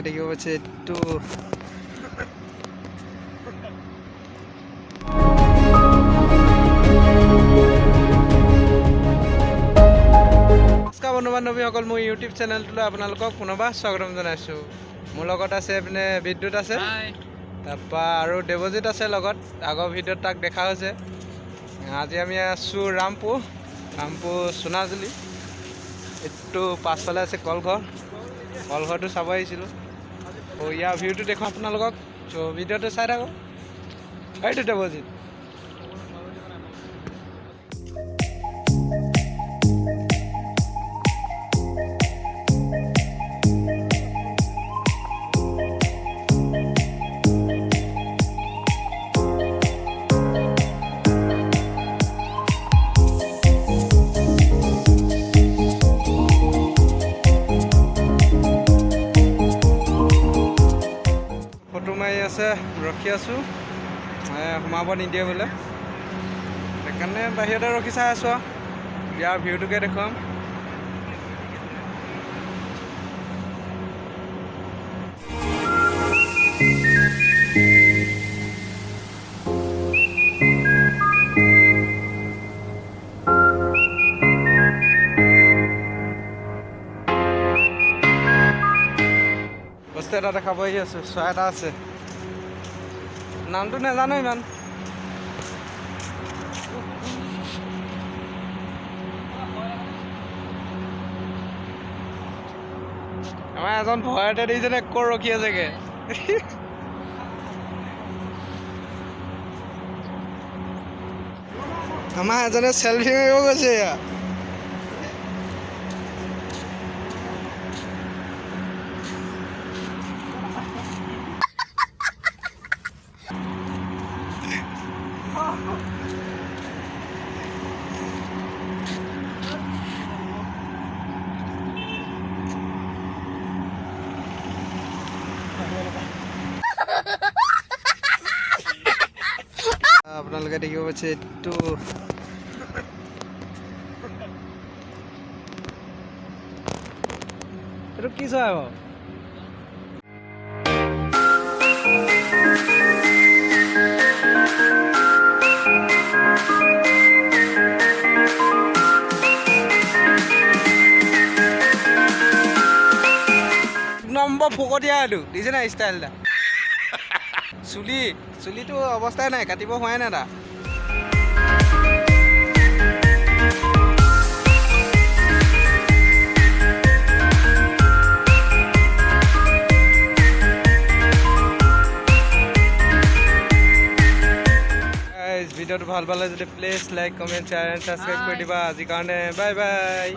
দেখিব পাচ্ছে একটু নমস্কাৰ বন্ধু বান্ধৱীসকল, মোৰ ইউটিউব চেনেলটোলৈ আপোনালোকক পুনৰবাৰ স্বাগতম জনাইছোঁ। মোৰ লগত আছে এইপিনে বিদ্যুৎ আছে, তাৰপৰা আৰু দেৱজিৎ আছে লগত। আগৰ ভিডিঅ'ত তাক দেখা হৈছে। আজি আমি আছোঁ ৰামপুৰ সোণাজুলি। এইটো পাছফালে আছে কলঘৰটো চাব আহিছিলোঁ। ইয়াৰ ভিউটো দেখোঁ আপোনালোকক, চ' ভিডিঅ'টো চাই থাকক। এইটো দেৱজিৎ। ফটো মাৰি আছে, ৰখি আছোঁ, সোমাব নিদিয়ে বোলে, সেইকাৰণে বাহিৰতে ৰখি চাই আছোঁ আৰু ইয়াৰ ভিউটোকে দেখুৱাম। বস্তু এটা দেখাব আহি আছোঁ, চৰাই এটা আছে, নামটো নাজানো ইমান। আমাৰ এজন ভয়তে দেখিছেনে ক'ত ৰখি আছেগে। আমাৰ এজনে চেলফি মাৰিব গৈছে এয়া। আপোনালোকে দেখিব পাচ্ছে এইটো কি চৰাই বাৰু? নম্বৰ ফকতীয়া এইটো দিছে নাই ষ্টাইল এটা। চুলিটো অৱস্থাই নাই, কাটিব হোৱাই নাই এটা। ভিডিঅ'টো ভাল পালে যদি please like, comment, share and subscribe কৰি দিবা। আজিৰ কাৰণে বাই বাই।